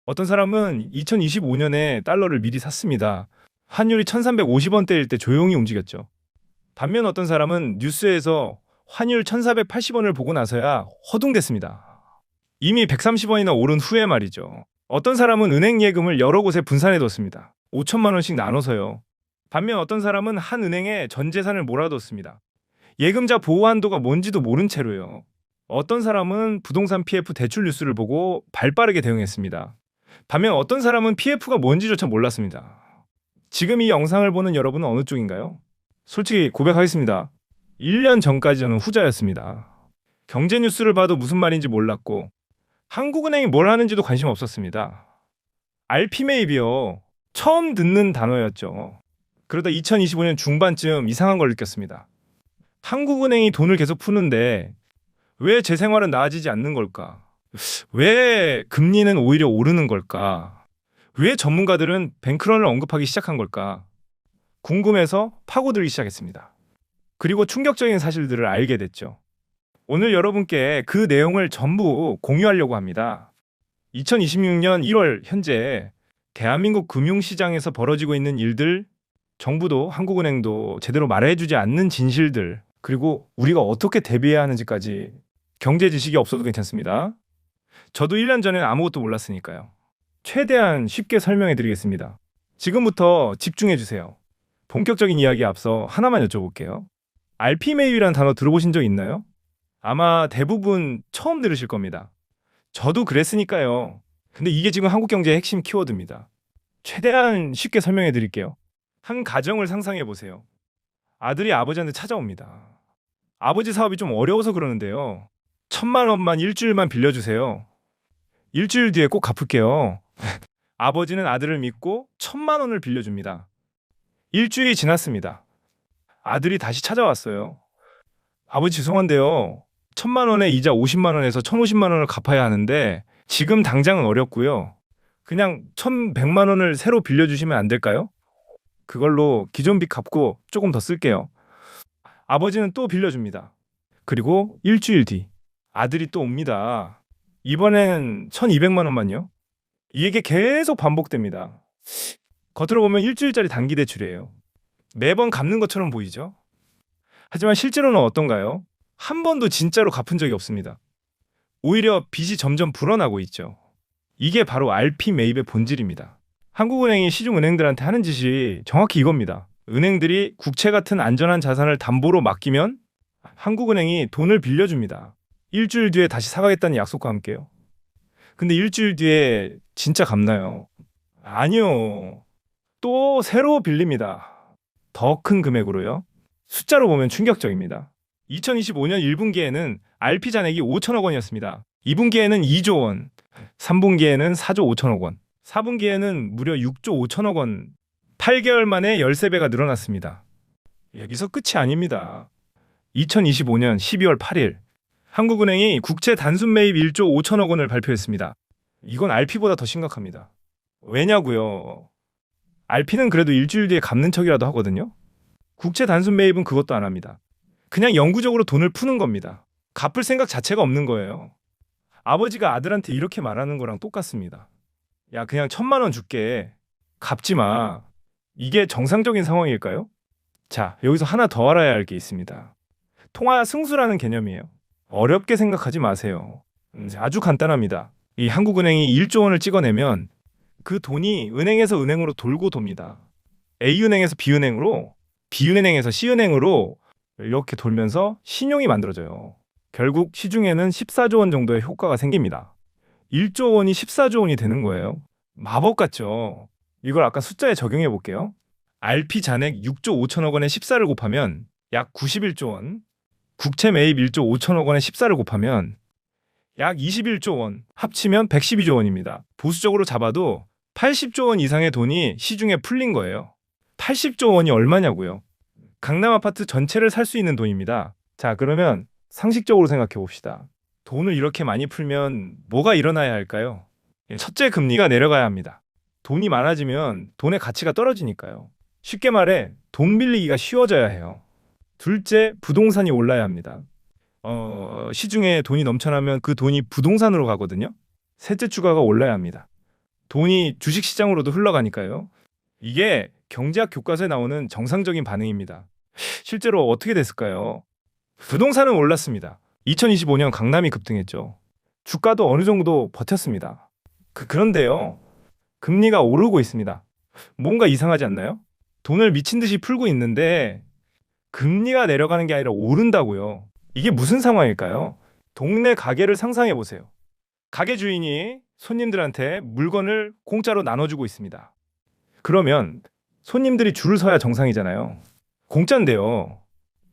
어떤 사람은 2025년에 달러를 미리 샀습니다. 환율이 1350원대일 때 조용히 움직였죠. 반면 어떤 사람은 뉴스에서 환율 1480원을 보고 나서야 허둥댔습니다. 이미 130원이나 오른 후에 말이죠. 어떤 사람은 은행 예금을 여러 곳에 분산해뒀습니다. 5천만 원씩 나눠서요. 반면 어떤 사람은 한 은행에 전 재산을 몰아뒀습니다. 예금자 보호 한도가 뭔지도 모른 채로요. 어떤 사람은 부동산 PF 대출 뉴스를 보고 발빠르게 대응했습니다. 반면 어떤 사람은 PF가 뭔지조차 몰랐습니다. 지금 이 영상을 보는 여러분은 어느 쪽인가요? 솔직히 고백하겠습니다. 1년 전까지 저는 후자였습니다. 경제 뉴스를 봐도 무슨 말인지 몰랐고 한국은행이 뭘 하는지도 관심 없었습니다. RP 매입이요. 처음 듣는 단어였죠. 그러다 2025년 중반쯤 이상한 걸 느꼈습니다. 한국은행이 돈을 계속 푸는데 왜 제 생활은 나아지지 않는 걸까? 왜 금리는 오히려 오르는 걸까? 왜 전문가들은 뱅크런을 언급하기 시작한 걸까? 궁금해서 파고들기 시작했습니다. 그리고 충격적인 사실들을 알게 됐죠. 오늘 여러분께 그 내용을 전부 공유하려고 합니다. 2026년 1월 현재 대한민국 금융시장에서 벌어지고 있는 일들, 정부도 한국은행도 제대로 말해주지 않는 진실들, 그리고 우리가 어떻게 대비해야 하는지까지 경제 지식이 없어도 괜찮습니다. 저도 1년 전엔 아무것도 몰랐으니까요. 최대한 쉽게 설명해 드리겠습니다. 지금부터 집중해 주세요. 본격적인 이야기에 앞서 하나만 여쭤볼게요. RP 매입이라는 단어 들어보신 적 있나요? 아마 대부분 처음 들으실 겁니다. 저도 그랬으니까요. 근데 이게 지금 한국 경제의 핵심 키워드입니다. 최대한 쉽게 설명해 드릴게요. 한 가정을 상상해 보세요. 아들이 아버지한테 찾아옵니다. 아버지 사업이 좀 어려워서 그러는데요. 1,000만 원만 일주일만 빌려주세요. 일주일 뒤에 꼭 갚을게요. 아버지는 아들을 믿고 1,000만 원을 빌려줍니다. 일주일이 지났습니다. 아들이 다시 찾아왔어요. 아버지 죄송한데요. 1,000만 원에 이자 50만 원에서 1,050만 원을 갚아야 하는데 지금 당장은 어렵고요. 그냥 1,100만 원을 새로 빌려주시면 안 될까요? 그걸로 기존 빚 갚고 조금 더 쓸게요. 아버지는 또 빌려줍니다. 그리고 일주일 뒤 아들이 또 옵니다. 이번엔 1,200만 원만요. 이게 계속 반복됩니다. 겉으로 보면 일주일짜리 단기 대출이에요. 매번 갚는 것처럼 보이죠? 하지만 실제로는 어떤가요? 한 번도 진짜로 갚은 적이 없습니다. 오히려 빚이 점점 불어나고 있죠. 이게 바로 RP 매입의 본질입니다. 한국은행이 시중은행들한테 하는 짓이 정확히 이겁니다. 은행들이 국채 같은 안전한 자산을 담보로 맡기면 한국은행이 돈을 빌려줍니다. 일주일 뒤에 다시 사가겠다는 약속과 함께요. 근데 일주일 뒤에 진짜 갚나요? 아니요. 또 새로 빌립니다. 더 큰 금액으로요. 숫자로 보면 충격적입니다. 2025년 1분기에는 RP 잔액이 5천억 원이었습니다. 2분기에는 2조 원, 3분기에는 4조 5천억 원, 4분기에는 무려 6조 5천억 원, 8개월 만에 13배가 늘어났습니다. 여기서 끝이 아닙니다. 2025년 12월 8일 한국은행이 국채 단순 매입 1조 5천억 원을 발표했습니다. 이건 RP보다 더 심각합니다. 왜냐고요? RP는 그래도 일주일 뒤에 갚는 척이라도 하거든요. 국채 단순 매입은 그것도 안 합니다. 그냥 영구적으로 돈을 푸는 겁니다. 갚을 생각 자체가 없는 거예요. 아버지가 아들한테 이렇게 말하는 거랑 똑같습니다. 야, 그냥 1,000만 원 줄게. 갚지 마. 이게 정상적인 상황일까요? 자, 여기서 하나 더 알아야 할 게 있습니다. 통화 승수라는 개념이에요. 어렵게 생각하지 마세요. 아주 간단합니다. 이 한국은행이 1조 원을 찍어내면 그 돈이 은행에서 은행으로 돌고 돕니다. A은행에서 B은행으로, B은행에서 C은행으로 이렇게 돌면서 신용이 만들어져요. 결국 시중에는 14조 원 정도의 효과가 생깁니다. 1조 원이 14조 원이 되는 거예요. 마법 같죠? 이걸 아까 숫자에 적용해 볼게요. RP 잔액 6조 5천억 원에 14를 곱하면 약 91조 원, 국채 매입 1조 5천억 원에 14를 곱하면 약 21조 원, 합치면 112조 원입니다. 보수적으로 잡아도 80조 원 이상의 돈이 시중에 풀린 거예요. 80조 원이 얼마냐고요? 강남 아파트 전체를 살 수 있는 돈입니다. 자, 그러면 상식적으로 생각해 봅시다. 돈을 이렇게 많이 풀면 뭐가 일어나야 할까요? 첫째, 금리가 내려가야 합니다. 돈이 많아지면 돈의 가치가 떨어지니까요. 쉽게 말해 돈 빌리기가 쉬워져야 해요. 둘째, 부동산이 올라야 합니다. 시중에 돈이 넘쳐나면 그 돈이 부동산으로 가거든요. 셋째, 주가가 올라야 합니다. 돈이 주식시장으로도 흘러가니까요. 이게 경제학 교과서에 나오는 정상적인 반응입니다. 실제로 어떻게 됐을까요? 부동산은 올랐습니다. 2025년 강남이 급등했죠. 주가도 어느 정도 버텼습니다. 그런데요. 금리가 오르고 있습니다. 뭔가 이상하지 않나요? 돈을 미친 듯이 풀고 있는데 금리가 내려가는 게 아니라 오른다고요. 이게 무슨 상황일까요? 동네 가게를 상상해 보세요. 가게 주인이 손님들한테 물건을 공짜로 나눠주고 있습니다. 그러면 손님들이 줄을 서야 정상이잖아요. 공짜인데요.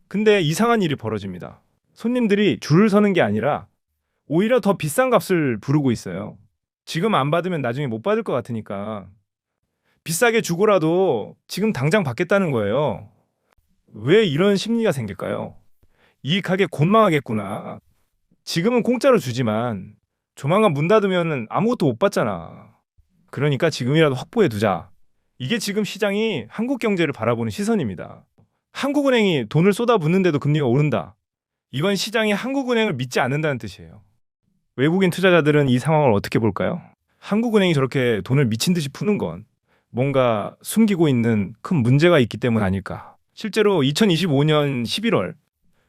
근데 이상한 일이 벌어집니다. 손님들이 줄을 서는 게 아니라 오히려 더 비싼 값을 부르고 있어요. 지금 안 받으면 나중에 못 받을 것 같으니까 비싸게 주고라도 지금 당장 받겠다는 거예요. 왜 이런 심리가 생길까요? 이 가게 곧 망하겠구나. 지금은 공짜로 주지만 조만간 문 닫으면 아무것도 못 받잖아. 그러니까 지금이라도 확보해 두자. 이게 지금 시장이 한국 경제를 바라보는 시선입니다. 한국은행이 돈을 쏟아붓는데도 금리가 오른다. 이건 시장이 한국은행을 믿지 않는다는 뜻이에요. 외국인 투자자들은 이 상황을 어떻게 볼까요? 한국은행이 저렇게 돈을 미친 듯이 푸는 건 뭔가 숨기고 있는 큰 문제가 있기 때문 아닐까. 실제로 2025년 11월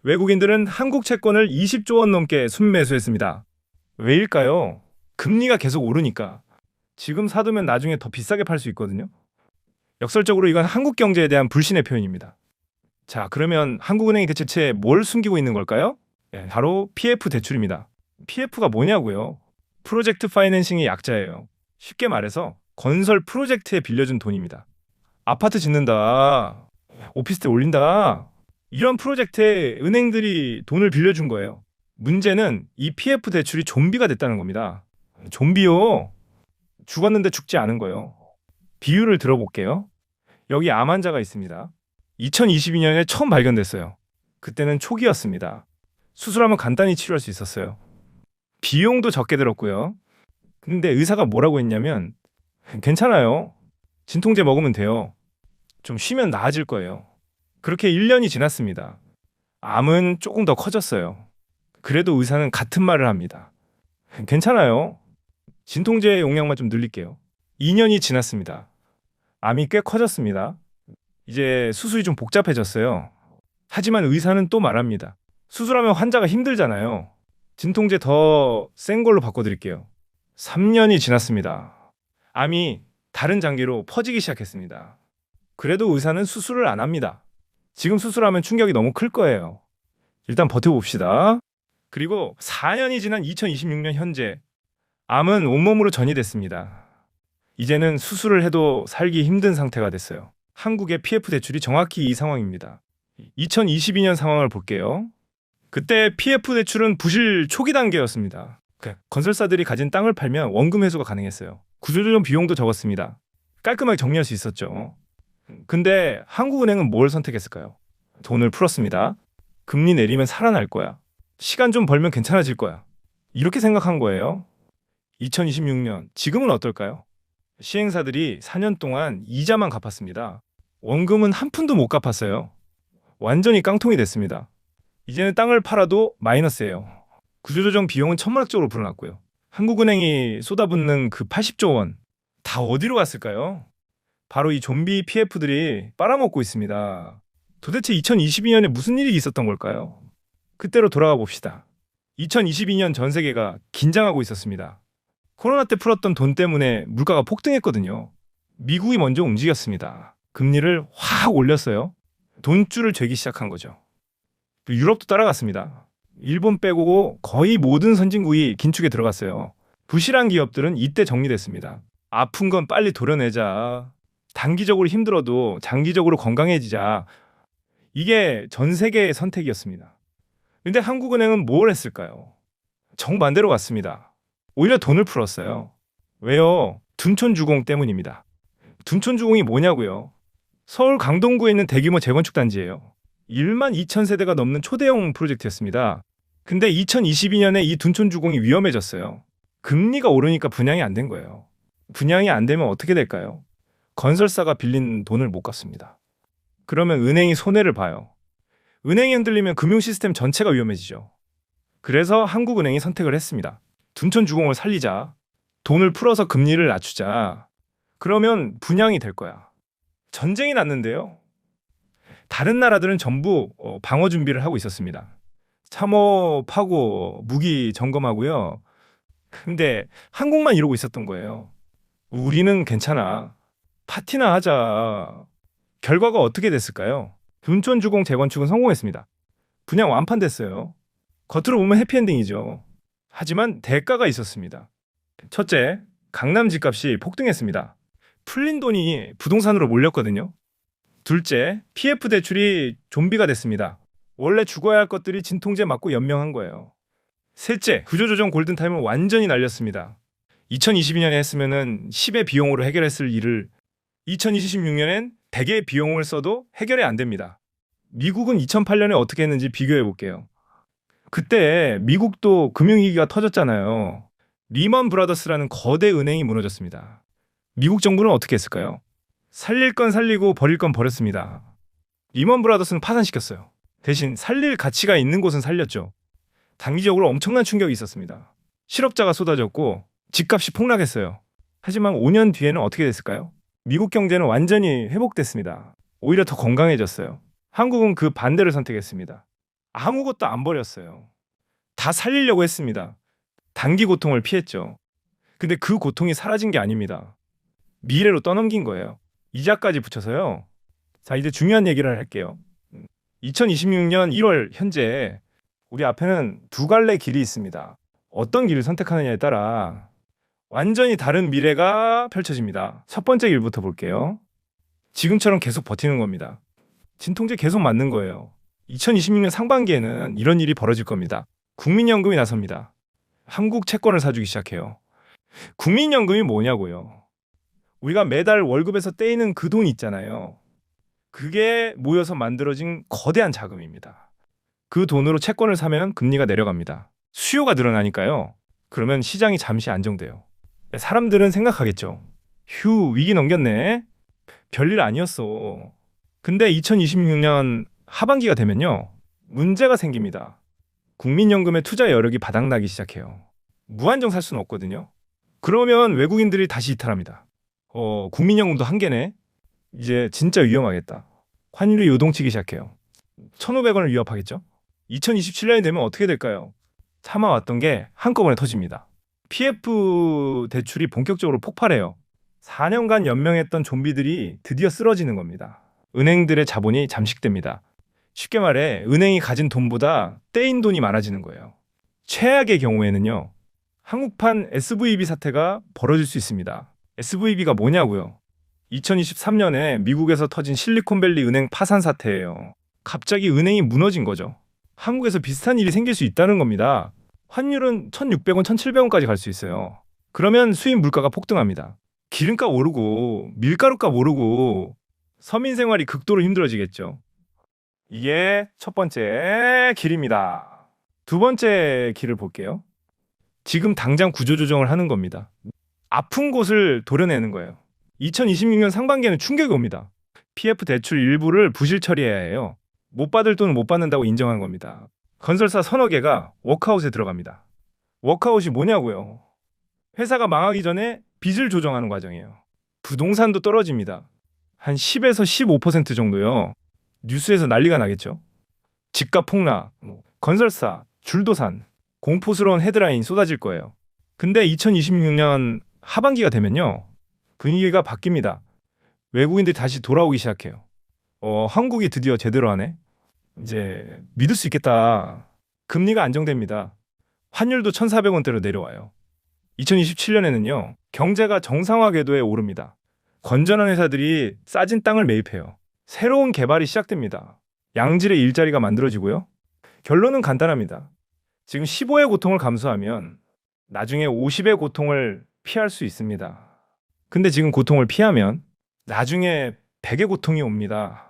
외국인들은 한국 채권을 20조 원 넘게 순매수했습니다. 왜일까요? 금리가 계속 오르니까. 지금 사두면 나중에 더 비싸게 팔 수 있거든요. 역설적으로 이건 한국 경제에 대한 불신의 표현입니다. 자, 그러면 한국은행이 대체 뭘 숨기고 있는 걸까요? 바로 PF 대출입니다. PF가 뭐냐고요? 프로젝트 파이낸싱의 약자예요. 쉽게 말해서 건설 프로젝트에 빌려준 돈입니다. 아파트 짓는다, 오피스텔 올린다, 이런 프로젝트에 은행들이 돈을 빌려준 거예요. 문제는 이 PF 대출이 좀비가 됐다는 겁니다. 좀비요? 죽었는데 죽지 않은 거예요. 비유를 들어볼게요. 여기 암 환자가 있습니다. 2022년에 처음 발견됐어요. 그때는 초기였습니다. 수술하면 간단히 치료할 수 있었어요. 비용도 적게 들었고요. 근데 의사가 뭐라고 했냐면 괜찮아요. 진통제 먹으면 돼요. 좀 쉬면 나아질 거예요. 그렇게 1년이 지났습니다. 암은 조금 더 커졌어요. 그래도 의사는 같은 말을 합니다. 괜찮아요. 진통제 용량만 좀 늘릴게요. 2년이 지났습니다. 암이 꽤 커졌습니다. 이제 수술이 좀 복잡해졌어요. 하지만 의사는 또 말합니다. 수술하면 환자가 힘들잖아요. 진통제 더 센 걸로 바꿔드릴게요. 3년이 지났습니다. 암이 다른 장기로 퍼지기 시작했습니다. 그래도 의사는 수술을 안 합니다. 지금 수술하면 충격이 너무 클 거예요. 일단 버텨봅시다. 그리고 4년이 지난 2026년 현재 암은 온몸으로 전이됐습니다. 이제는 수술을 해도 살기 힘든 상태가 됐어요. 한국의 PF 대출이 정확히 이 상황입니다. 2022년 상황을 볼게요. 그때 PF 대출은 부실 초기 단계였습니다. 건설사들이 가진 땅을 팔면 원금 회수가 가능했어요. 구조조정 비용도 적었습니다. 깔끔하게 정리할 수 있었죠. 근데 한국은행은 뭘 선택했을까요? 돈을 풀었습니다. 금리 내리면 살아날 거야. 시간 좀 벌면 괜찮아질 거야. 이렇게 생각한 거예요. 2026년, 지금은 어떨까요? 시행사들이 4년 동안 이자만 갚았습니다. 원금은 한 푼도 못 갚았어요. 완전히 깡통이 됐습니다. 이제는 땅을 팔아도 마이너스예요. 구조조정 비용은 천문학적으로 불어났고요. 한국은행이 쏟아붓는 그 80조 원, 다 어디로 갔을까요? 바로 이 좀비 PF들이 빨아먹고 있습니다. 도대체 2022년에 무슨 일이 있었던 걸까요? 그때로 돌아가 봅시다. 2022년 전 세계가 긴장하고 있었습니다. 코로나 때 풀었던 돈 때문에 물가가 폭등했거든요. 미국이 먼저 움직였습니다. 금리를 확 올렸어요. 돈줄을 죄기 시작한 거죠. 유럽도 따라갔습니다. 일본 빼고 거의 모든 선진국이 긴축에 들어갔어요. 부실한 기업들은 이때 정리됐습니다. 아픈 건 빨리 도려내자. 단기적으로 힘들어도 장기적으로 건강해지자. 이게 전 세계의 선택이었습니다. 근데 한국은행은 뭘 했을까요? 정반대로 갔습니다. 오히려 돈을 풀었어요. 왜요? 둔촌주공 때문입니다. 둔촌주공이 뭐냐고요? 서울 강동구에 있는 대규모 재건축 단지예요. 1만 2천 세대가 넘는 초대형 프로젝트였습니다. 근데 2022년에 이 둔촌주공이 위험해졌어요. 금리가 오르니까 분양이 안 된 거예요. 분양이 안 되면 어떻게 될까요? 건설사가 빌린 돈을 못 갚습니다. 그러면 은행이 손해를 봐요. 은행이 흔들리면 금융 시스템 전체가 위험해지죠. 그래서 한국은행이 선택을 했습니다. 둔촌주공을 살리자. 돈을 풀어서 금리를 낮추자. 그러면 분양이 될 거야. 전쟁이 났는데요. 다른 나라들은 전부 방어 준비를 하고 있었습니다. 참호하고 무기 점검하고요. 근데 한국만 이러고 있었던 거예요. 우리는 괜찮아. 파티나 하자. 결과가 어떻게 됐을까요? 둔촌주공 재건축은 성공했습니다. 분양 완판됐어요. 겉으로 보면 해피엔딩이죠. 하지만 대가가 있었습니다. 첫째, 강남 집값이 폭등했습니다. 풀린 돈이 부동산으로 몰렸거든요. 둘째, PF 대출이 좀비가 됐습니다. 원래 죽어야 할 것들이 진통제 맞고 연명한 거예요. 셋째, 구조조정 골든타임을 완전히 날렸습니다. 2022년에 했으면은 10의 비용으로 해결했을 일을 2026년엔 100의 비용을 써도 해결이 안 됩니다. 미국은 2008년에 어떻게 했는지 비교해 볼게요. 그때 미국도 금융위기가 터졌잖아요. 리먼 브라더스라는 거대 은행이 무너졌습니다. 미국 정부는 어떻게 했을까요? 살릴 건 살리고 버릴 건 버렸습니다. 리먼 브라더스는 파산시켰어요. 대신 살릴 가치가 있는 곳은 살렸죠. 단기적으로 엄청난 충격이 있었습니다. 실업자가 쏟아졌고 집값이 폭락했어요. 하지만 5년 뒤에는 어떻게 됐을까요? 미국 경제는 완전히 회복됐습니다. 오히려 더 건강해졌어요. 한국은 그 반대를 선택했습니다. 아무것도 안 버렸어요. 다 살리려고 했습니다. 단기 고통을 피했죠. 근데 그 고통이 사라진 게 아닙니다. 미래로 떠넘긴 거예요. 이자까지 붙여서요. 자, 이제 중요한 얘기를 할게요. 2026년 1월 현재 우리 앞에는 두 갈래 길이 있습니다. 어떤 길을 선택하느냐에 따라 완전히 다른 미래가 펼쳐집니다. 첫 번째 길부터 볼게요. 지금처럼 계속 버티는 겁니다. 진통제 계속 맞는 거예요. 2026년 상반기에는 이런 일이 벌어질 겁니다. 국민연금이 나섭니다. 한국 채권을 사주기 시작해요. 국민연금이 뭐냐고요? 우리가 매달 월급에서 떼이는 그 돈 있잖아요. 그게 모여서 만들어진 거대한 자금입니다. 그 돈으로 채권을 사면 금리가 내려갑니다. 수요가 늘어나니까요. 그러면 시장이 잠시 안정돼요. 사람들은 생각하겠죠. 휴, 위기 넘겼네. 별일 아니었어. 근데 2026년 하반기가 되면요. 문제가 생깁니다. 국민연금의 투자 여력이 바닥나기 시작해요. 무한정 살 수는 없거든요. 그러면 외국인들이 다시 이탈합니다. 국민연금도 한계네. 이제 진짜 위험하겠다. 환율이 요동치기 시작해요. 1,500원을 위협하겠죠. 2027년이 되면 어떻게 될까요? 참아왔던 게 한꺼번에 터집니다. PF 대출이 본격적으로 폭발해요. 4년간 연명했던 좀비들이 드디어 쓰러지는 겁니다. 은행들의 자본이 잠식됩니다. 쉽게 말해 은행이 가진 돈보다 떼인 돈이 많아지는 거예요. 최악의 경우에는요. 한국판 SVB 사태가 벌어질 수 있습니다. SVB가 뭐냐고요? 2023년에 미국에서 터진 실리콘밸리 은행 파산 사태예요. 갑자기 은행이 무너진 거죠. 한국에서 비슷한 일이 생길 수 있다는 겁니다. 환율은 1,600원, 1,700원까지 갈 수 있어요. 그러면 수입 물가가 폭등합니다. 기름값 오르고 밀가루값 오르고 서민 생활이 극도로 힘들어지겠죠. 이게 첫 번째 길입니다. 두 번째 길을 볼게요. 지금 당장 구조조정을 하는 겁니다. 아픈 곳을 도려내는 거예요. 2026년 상반기에는 충격이 옵니다. PF 대출 일부를 부실 처리해야 해요. 못 받을 돈은 못 받는다고 인정한 겁니다. 건설사 서너 개가 워크아웃에 들어갑니다. 워크아웃이 뭐냐고요? 회사가 망하기 전에 빚을 조정하는 과정이에요. 부동산도 떨어집니다. 한 10에서 15% 정도요. 뉴스에서 난리가 나겠죠. 집값 폭락, 건설사, 줄도산, 공포스러운 헤드라인 쏟아질 거예요. 근데 2026년 하반기가 되면요. 분위기가 바뀝니다. 외국인들이 다시 돌아오기 시작해요. 한국이 드디어 제대로 하네. 이제 믿을 수 있겠다. 금리가 안정됩니다. 환율도 1,400원대로 내려와요. 2027년에는요. 경제가 정상화 궤도에 오릅니다. 건전한 회사들이 싸진 땅을 매입해요. 새로운 개발이 시작됩니다. 양질의 일자리가 만들어지고요. 결론은 간단합니다. 지금 15의 고통을 감수하면 나중에 50의 고통을 피할 수 있습니다. 근데 지금 고통을 피하면 나중에 100의 고통이 옵니다.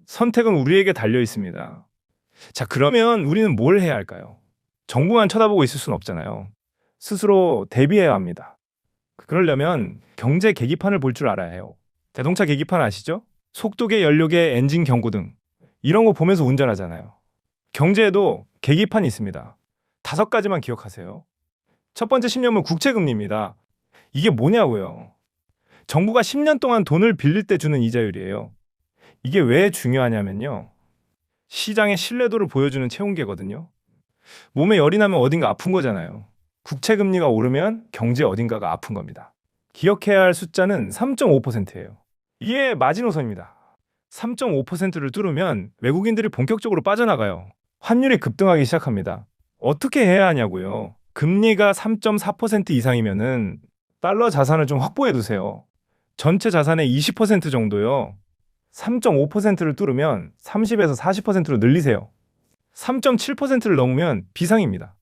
선택은 우리에게 달려 있습니다. 자, 그러면 우리는 뭘 해야 할까요? 정부만 쳐다보고 있을 수는 없잖아요. 스스로 대비해야 합니다. 그러려면 경제 계기판을 볼 줄 알아야 해요. 자동차 계기판 아시죠? 속도계, 연료계, 엔진 경고등 이런 거 보면서 운전하잖아요. 경제에도 계기판이 있습니다. 5가지만 기억하세요. 첫 번째 신념은 국채금리입니다. 이게 뭐냐고요. 정부가 10년 동안 돈을 빌릴 때 주는 이자율이에요. 이게 왜 중요하냐면요. 시장의 신뢰도를 보여주는 체온계거든요. 몸에 열이 나면 어딘가 아픈 거잖아요. 국채 금리가 오르면 경제 어딘가가 아픈 겁니다. 기억해야 할 숫자는 3.5%예요. 이게 마지노선입니다. 3.5%를 뚫으면 외국인들이 본격적으로 빠져나가요. 환율이 급등하기 시작합니다. 어떻게 해야 하냐고요. 금리가 3.4% 이상이면은 달러 자산을 좀 확보해 두세요. 전체 자산의 20% 정도요. 3.5%를 뚫으면 30에서 40%로 늘리세요. 3.7%를 넘으면 비상입니다.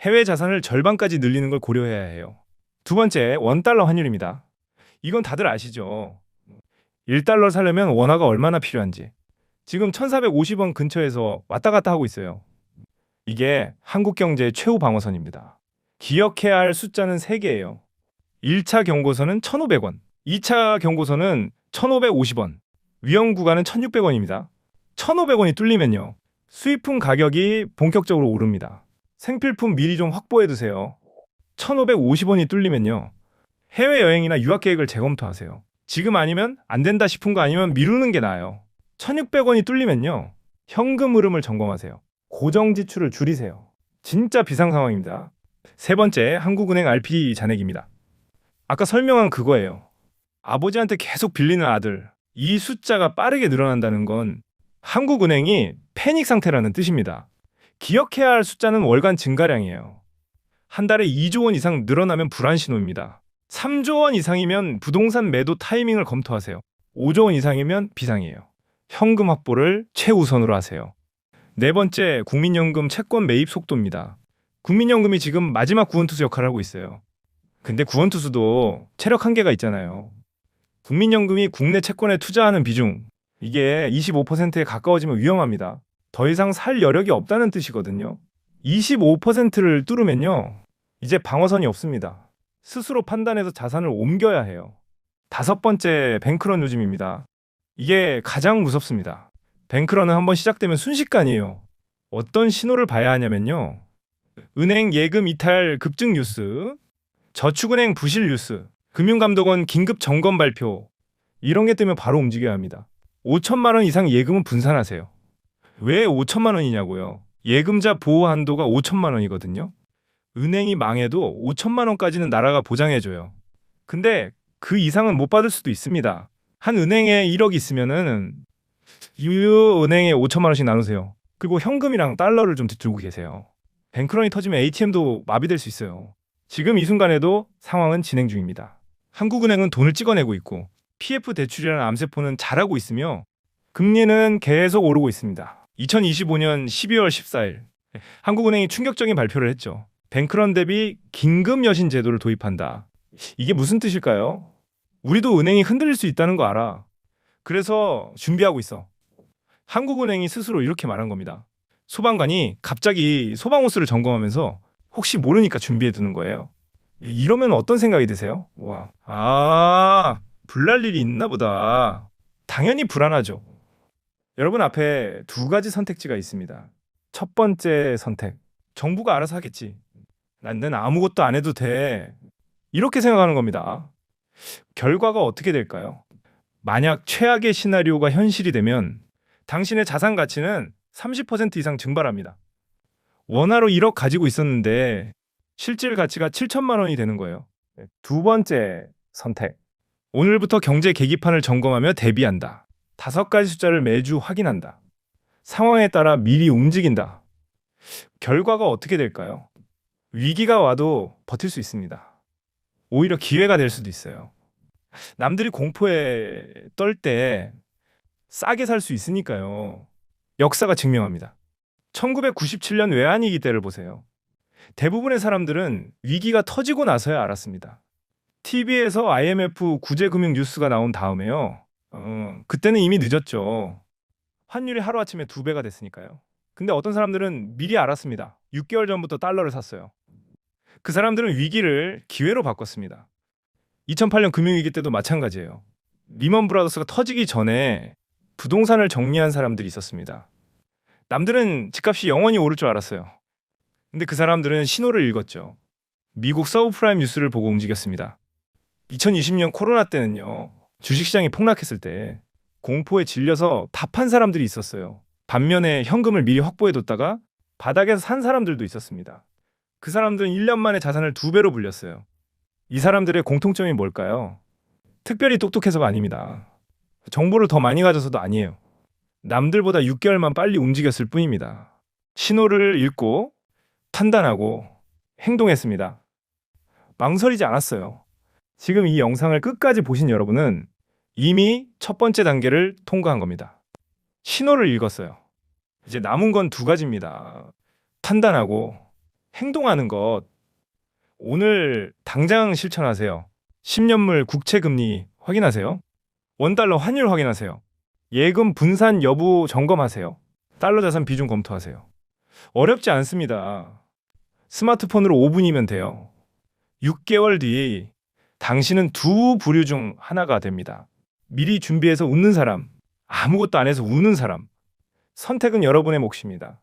해외 자산을 절반까지 늘리는 걸 고려해야 해요. 두 번째, 원달러 환율입니다. 이건 다들 아시죠? 1달러 사려면 원화가 얼마나 필요한지. 지금 1450원 근처에서 왔다 갔다 하고 있어요. 이게 한국 경제의 최후 방어선입니다. 기억해야 할 숫자는 3개예요. 1차 경고선은 1,500원, 2차 경고선은 1,550원, 위험 구간은 1,600원입니다. 1,500원이 뚫리면요. 수입품 가격이 본격적으로 오릅니다. 생필품 미리 좀 확보해 두세요. 1,550원이 뚫리면요. 해외여행이나 유학 계획을 재검토하세요. 지금 아니면 안 된다 싶은 거 아니면 미루는 게 나아요. 1,600원이 뚫리면요. 현금 흐름을 점검하세요. 고정 지출을 줄이세요. 진짜 비상 상황입니다. 세 번째, 한국은행 RP 잔액입니다. 아까 설명한 그거예요. 아버지한테 계속 빌리는 아들. 이 숫자가 빠르게 늘어난다는 건 한국은행이 패닉 상태라는 뜻입니다. 기억해야 할 숫자는 월간 증가량이에요. 한 달에 2조 원 이상 늘어나면 불안 신호입니다. 3조 원 이상이면 부동산 매도 타이밍을 검토하세요. 5조 원 이상이면 비상이에요. 현금 확보를 최우선으로 하세요. 네 번째, 국민연금 채권 매입 속도입니다. 국민연금이 지금 마지막 구원투수 역할을 하고 있어요. 근데 구원투수도 체력 한계가 있잖아요. 국민연금이 국내 채권에 투자하는 비중, 이게 25%에 가까워지면 위험합니다. 더 이상 살 여력이 없다는 뜻이거든요. 25%를 뚫으면요. 이제 방어선이 없습니다. 스스로 판단해서 자산을 옮겨야 해요. 다섯 번째, 뱅크런 요즘입니다. 이게 가장 무섭습니다. 뱅크런은 한번 시작되면 순식간이에요. 어떤 신호를 봐야 하냐면요. 은행 예금 이탈 급증 뉴스, 저축은행 부실 뉴스, 금융감독원 긴급 점검 발표, 이런 게 뜨면 바로 움직여야 합니다. 5천만 원 이상 예금은 분산하세요. 왜 5천만 원이냐고요? 예금자 보호 한도가 5천만 원이거든요. 은행이 망해도 5천만 원까지는 나라가 보장해줘요. 근데 그 이상은 못 받을 수도 있습니다. 한 은행에 1억 있으면은 이 은행에 5천만 원씩 나누세요. 그리고 현금이랑 달러를 좀 들고 계세요. 뱅크런이 터지면 ATM도 마비될 수 있어요. 지금 이 순간에도 상황은 진행 중입니다. 한국은행은 돈을 찍어내고 있고 PF 대출이라는 암세포는 잘하고 있으며 금리는 계속 오르고 있습니다. 2025년 12월 14일 한국은행이 충격적인 발표를 했죠. 뱅크런 대비 긴급 여신 제도를 도입한다. 이게 무슨 뜻일까요? 우리도 은행이 흔들릴 수 있다는 거 알아. 그래서 준비하고 있어. 한국은행이 스스로 이렇게 말한 겁니다. 소방관이 갑자기 소방호스를 점검하면서 혹시 모르니까 준비해 두는 거예요. 이러면 어떤 생각이 드세요? 불날 일이 있나 보다. 당연히 불안하죠. 여러분 앞에 두 가지 선택지가 있습니다. 첫 번째 선택. 정부가 알아서 하겠지. 나는 아무것도 안 해도 돼. 이렇게 생각하는 겁니다. 결과가 어떻게 될까요? 만약 최악의 시나리오가 현실이 되면 당신의 자산 가치는 30% 이상 증발합니다. 원화로 1억 가지고 있었는데 실질 가치가 7천만 원이 되는 거예요. 두 번째 선택. 오늘부터 경제 계기판을 점검하며 대비한다. 5가지 숫자를 매주 확인한다. 상황에 따라 미리 움직인다. 결과가 어떻게 될까요? 위기가 와도 버틸 수 있습니다. 오히려 기회가 될 수도 있어요. 남들이 공포에 떨 때 싸게 살 수 있으니까요. 역사가 증명합니다. 1997년 외환위기 때를 보세요. 대부분의 사람들은 위기가 터지고 나서야 알았습니다. TV에서 IMF 구제금융 뉴스가 나온 다음에요. 그때는 이미 늦었죠. 환율이 하루아침에 2배가 됐으니까요. 근데 어떤 사람들은 미리 알았습니다. 6개월 전부터 달러를 샀어요. 그 사람들은 위기를 기회로 바꿨습니다. 2008년 금융위기 때도 마찬가지예요. 리먼 브라더스가 터지기 전에 부동산을 정리한 사람들이 있었습니다. 남들은 집값이 영원히 오를 줄 알았어요. 근데 그 사람들은 신호를 읽었죠. 미국 서브프라임 뉴스를 보고 움직였습니다. 2020년 코로나 때는요. 주식시장이 폭락했을 때 공포에 질려서 답한 사람들이 있었어요. 반면에 현금을 미리 확보해뒀다가 바닥에서 산 사람들도 있었습니다. 그 사람들은 1년 만에 자산을 2배로 불렸어요. 이 사람들의 공통점이 뭘까요? 특별히 똑똑해서가 아닙니다. 정보를 더 많이 가져서도 아니에요. 남들보다 6개월만 빨리 움직였을 뿐입니다. 신호를 읽고 판단하고 행동했습니다. 망설이지 않았어요. 지금 이 영상을 끝까지 보신 여러분은 이미 첫 번째 단계를 통과한 겁니다. 신호를 읽었어요. 이제 남은 건 2가지입니다. 판단하고 행동하는 것. 오늘 당장 실천하세요. 10년물 국채 금리 확인하세요. 원달러 환율 확인하세요. 예금 분산 여부 점검하세요. 달러 자산 비중 검토하세요. 어렵지 않습니다. 스마트폰으로 5분이면 돼요. 6개월 뒤 당신은 2 부류 중 하나가 됩니다. 미리 준비해서 웃는 사람, 아무것도 안 해서 우는 사람. 선택은 여러분의 몫입니다.